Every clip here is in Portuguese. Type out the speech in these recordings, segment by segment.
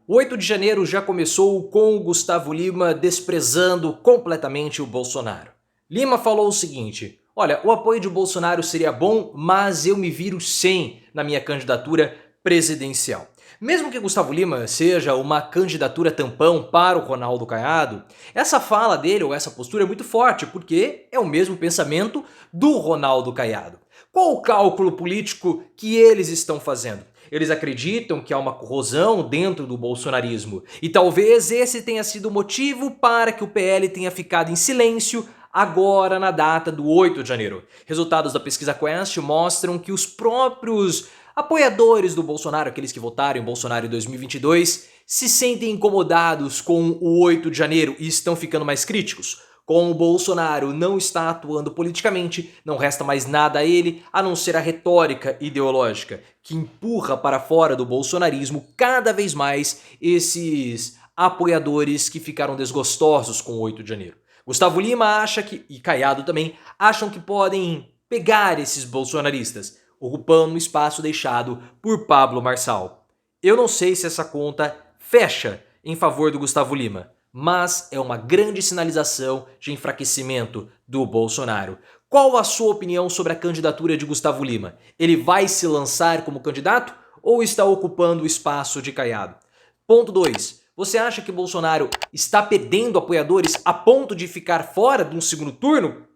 O 8 de janeiro já começou com o Gustavo Lima desprezando completamente o Bolsonaro. Lima falou o seguinte: olha, o apoio de Bolsonaro seria bom, mas eu me viro sem na minha candidatura presidencial. Mesmo que Gustavo Lima seja uma candidatura tampão para o Ronaldo Caiado, essa fala dele ou essa postura é muito forte, porque é o mesmo pensamento do Ronaldo Caiado. Qual o cálculo político que eles estão fazendo? Eles acreditam que há uma corrosão dentro do bolsonarismo. E talvez esse tenha sido o motivo para que o PL tenha ficado em silêncio agora na data do 8 de janeiro. Resultados da pesquisa Quest mostram que os próprios apoiadores do Bolsonaro, aqueles que votaram em Bolsonaro em 2022, se sentem incomodados com o 8 de janeiro e estão ficando mais críticos. Com o Bolsonaro não está atuando politicamente, não resta mais nada a ele a não ser a retórica ideológica que empurra para fora do bolsonarismo cada vez mais esses apoiadores que ficaram desgostosos com o 8 de janeiro. Gustavo Lima acha que, e Caiado também, acham que podem pegar esses bolsonaristas, ocupando o espaço deixado por Pablo Marçal. Eu não sei se essa conta fecha em favor do Gustavo Lima, mas é uma grande sinalização de enfraquecimento do Bolsonaro. Qual a sua opinião sobre a candidatura de Gustavo Lima? Ele vai se lançar como candidato ou está ocupando o espaço de Caiado? Ponto 2. Você acha que Bolsonaro está perdendo apoiadores a ponto de ficar fora de um segundo turno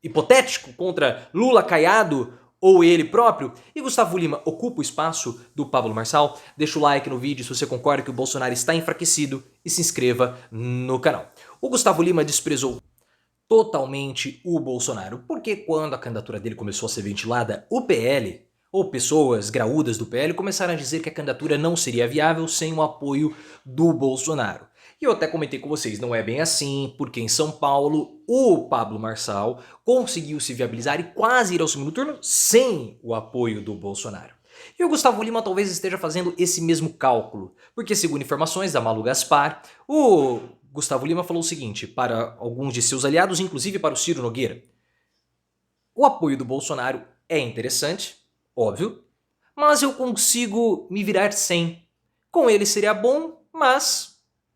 hipotético contra Lula, Caiado ou ele próprio? E Gustavo Lima ocupa o espaço do Pablo Marçal? Deixa o like no vídeo se você concorda que o Bolsonaro está enfraquecido e se inscreva no canal. O Gustavo Lima desprezou totalmente o Bolsonaro, porque quando a candidatura dele começou a ser ventilada, o PL, ou pessoas graúdas do PL, começaram a dizer que a candidatura não seria viável sem o apoio do Bolsonaro. E eu até comentei com vocês, não é bem assim, porque em São Paulo o Pablo Marçal conseguiu se viabilizar e quase ir ao segundo turno sem o apoio do Bolsonaro. E o Gustavo Lima talvez esteja fazendo esse mesmo cálculo, porque segundo informações da Malu Gaspar, o Gustavo Lima falou o seguinte para alguns de seus aliados, inclusive para o Ciro Nogueira: o apoio do Bolsonaro é interessante, óbvio, mas eu consigo me virar sem. Com ele seria bom, mas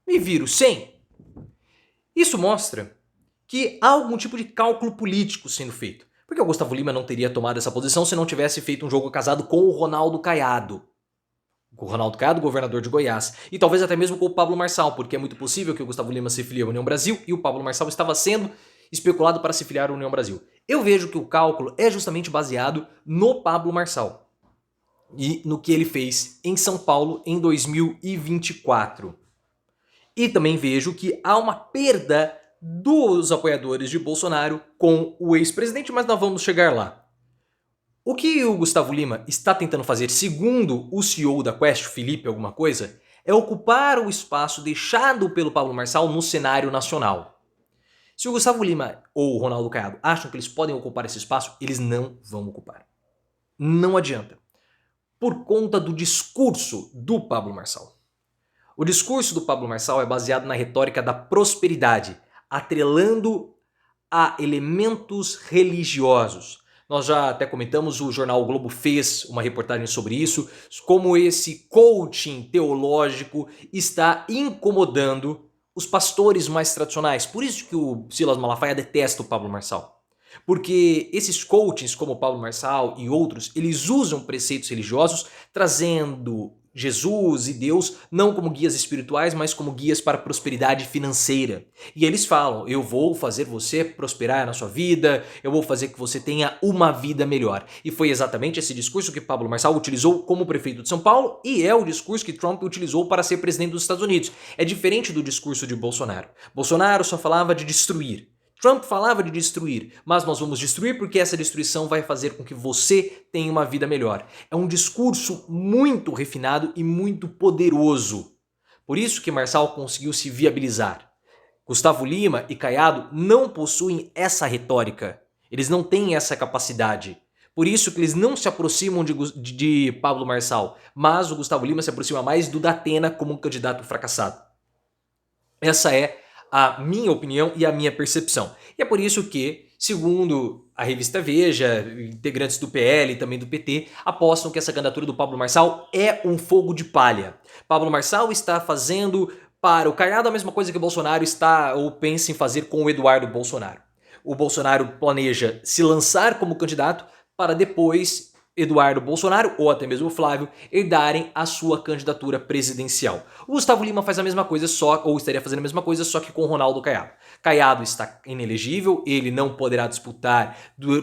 me viro sem. Isso mostra que há algum tipo de cálculo político sendo feito. Porque o Gustavo Lima não teria tomado essa posição se não tivesse feito um jogo casado com o Ronaldo Caiado. Com o Ronaldo Caiado, governador de Goiás. E talvez até mesmo com o Pablo Marçal, porque é muito possível que o Gustavo Lima se filie à União Brasil e o Pablo Marçal estava sendo especulado para se filiar à União Brasil. Eu vejo que o cálculo é justamente baseado no Pablo Marçal e no que ele fez em São Paulo em 2024. E também vejo que há uma perda dos apoiadores de Bolsonaro com o ex-presidente, mas nós vamos chegar lá. O que o Gustavo Lima está tentando fazer, segundo o CEO da Quest, Felipe alguma coisa, é ocupar o espaço deixado pelo Pablo Marçal no cenário nacional. Se o Gustavo Lima ou o Ronaldo Caiado acham que eles podem ocupar esse espaço, eles não vão ocupar. Não adianta. Por conta do discurso do Pablo Marçal. O discurso do Pablo Marçal é baseado na retórica da prosperidade, atrelando a elementos religiosos. Nós já até comentamos, o jornal O Globo fez uma reportagem sobre isso, como esse coaching teológico está incomodando os pastores mais tradicionais. Por isso que o Silas Malafaia detesta o Pablo Marçal. Porque esses coachings como o Pablo Marçal e outros, eles usam preceitos religiosos trazendo Jesus e Deus não como guias espirituais, mas como guias para a prosperidade financeira. E eles falam: eu vou fazer você prosperar na sua vida, eu vou fazer que você tenha uma vida melhor. E foi exatamente esse discurso que Pablo Marçal utilizou como prefeito de São Paulo e é o discurso que Trump utilizou para ser presidente dos Estados Unidos. É diferente do discurso de Bolsonaro. Bolsonaro só falava de destruir. Trump falava de destruir, mas nós vamos destruir porque essa destruição vai fazer com que você tenha uma vida melhor. É um discurso muito refinado e muito poderoso. Por isso que Marçal conseguiu se viabilizar. Gustavo Lima e Caiado não possuem essa retórica. Eles não têm essa capacidade. Por isso que eles não se aproximam de Pablo Marçal, mas o Gustavo Lima se aproxima mais do Datena como um candidato fracassado. Essa é a minha opinião e a minha percepção. E é por isso que Segundo a revista Veja, integrantes do PL e também do PT apostam que essa candidatura do Pablo Marçal é um fogo de palha. Pablo Marçal está fazendo para o Caiado a mesma coisa que o Bolsonaro está ou pensa em fazer com o Eduardo Bolsonaro. O Bolsonaro planeja se lançar como candidato para depois Eduardo Bolsonaro ou até mesmo o Flávio herdarem a sua candidatura presidencial. O Gustavo Lima faz a mesma coisa ou estaria fazendo a mesma coisa, só que com o Ronaldo Caiado. Caiado está inelegível, ele não poderá disputar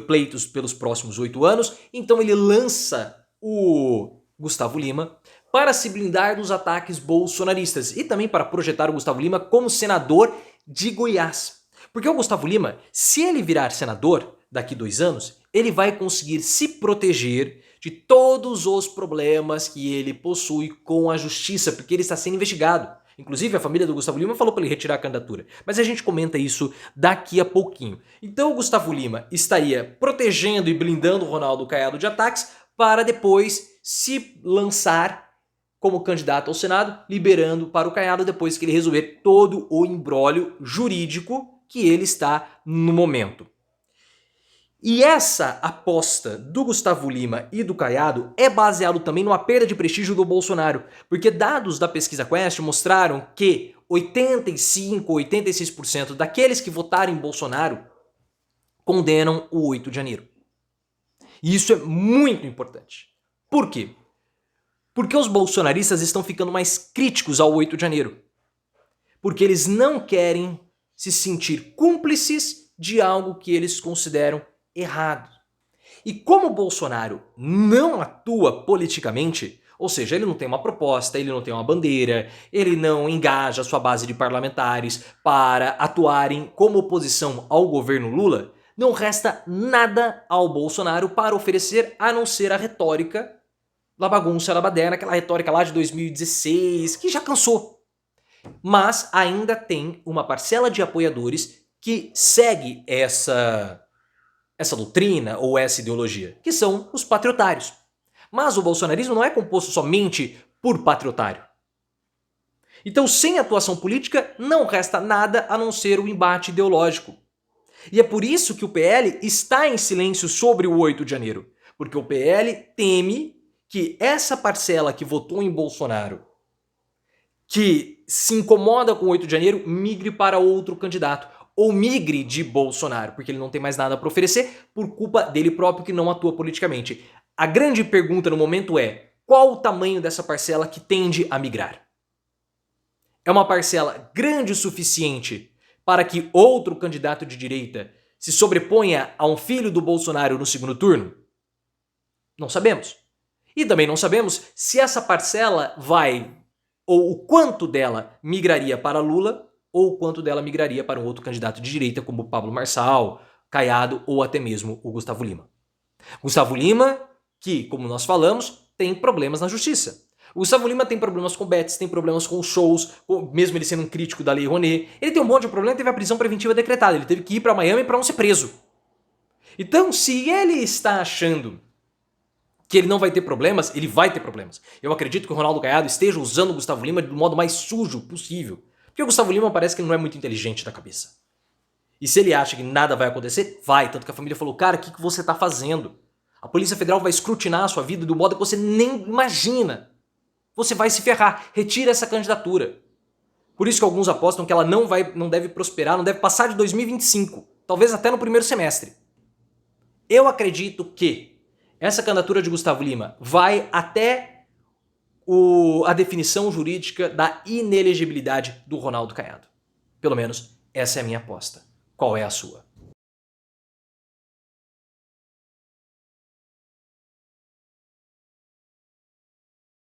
pleitos pelos próximos 8 anos, então ele lança o Gustavo Lima para se blindar dos ataques bolsonaristas e também para projetar o Gustavo Lima como senador de Goiás. Porque o Gustavo Lima, se ele virar senador daqui 2 anos, ele vai conseguir se proteger de todos os problemas que ele possui com a justiça, porque ele está sendo investigado. Inclusive, a família do Gustavo Lima falou para ele retirar a candidatura. Mas a gente comenta isso daqui a pouquinho. Então o Gustavo Lima estaria protegendo e blindando o Ronaldo Caiado de ataques para depois se lançar como candidato ao Senado, liberando para o Caiado depois que ele resolver todo o imbróglio jurídico que ele está no momento. E essa aposta do Gustavo Lima e do Caiado é baseado também numa perda de prestígio do Bolsonaro, porque dados da pesquisa Quest mostraram que 85, 86% daqueles que votaram em Bolsonaro condenam o 8 de janeiro. E isso é muito importante. Por quê? Porque os bolsonaristas estão ficando mais críticos ao 8 de janeiro. Porque eles não querem se sentir cúmplices de algo que eles consideram errado. E como o Bolsonaro não atua politicamente, ou seja, ele não tem uma proposta, ele não tem uma bandeira, ele não engaja a sua base de parlamentares para atuarem como oposição ao governo Lula, não resta nada ao Bolsonaro para oferecer a não ser a retórica da bagunça, da baderna, aquela retórica lá de 2016, que já cansou. Mas ainda tem uma parcela de apoiadores que segue essa doutrina ou essa ideologia, que são os patriotários. Mas o bolsonarismo não é composto somente por patriotário. Então, sem atuação política, não resta nada a não ser o embate ideológico. E é por isso que o PL está em silêncio sobre o 8 de janeiro, porque o PL teme que essa parcela que votou em Bolsonaro, que se incomoda com o 8 de janeiro, migre para outro candidato, ou migre de Bolsonaro, porque ele não tem mais nada para oferecer por culpa dele próprio que não atua politicamente. A grande pergunta no momento é: qual o tamanho dessa parcela que tende a migrar? É uma parcela grande o suficiente para que outro candidato de direita se sobreponha a um filho do Bolsonaro no segundo turno? Não sabemos. E também não sabemos se essa parcela vai, ou o quanto dela migraria para Lula, ou o quanto dela migraria para um outro candidato de direita, como Pablo Marçal, Caiado ou até mesmo o Gustavo Lima. Gustavo Lima, que, como nós falamos, tem problemas na justiça. O Gustavo Lima tem problemas com bets, tem problemas com shows, mesmo ele sendo um crítico da Lei Rouanet. Ele tem um monte de problema, teve a prisão preventiva decretada, ele teve que ir para Miami para não ser preso. Então, se ele está achando que ele não vai ter problemas, ele vai ter problemas. Eu acredito que o Ronaldo Caiado esteja usando o Gustavo Lima do modo mais sujo possível. Porque o Gustavo Lima parece que ele não é muito inteligente da cabeça. E se ele acha que nada vai acontecer, vai. Tanto que a família falou: cara, o que você está fazendo? A Polícia Federal vai escrutinar a sua vida do modo que você nem imagina. Você vai se ferrar. Retira essa candidatura. Por isso que alguns apostam que ela não deve prosperar, não deve passar de 2025. Talvez até no primeiro semestre. Eu acredito que essa candidatura de Gustavo Lima vai até a definição jurídica da inelegibilidade do Ronaldo Caiado. Pelo menos essa é a minha aposta. Qual é a sua?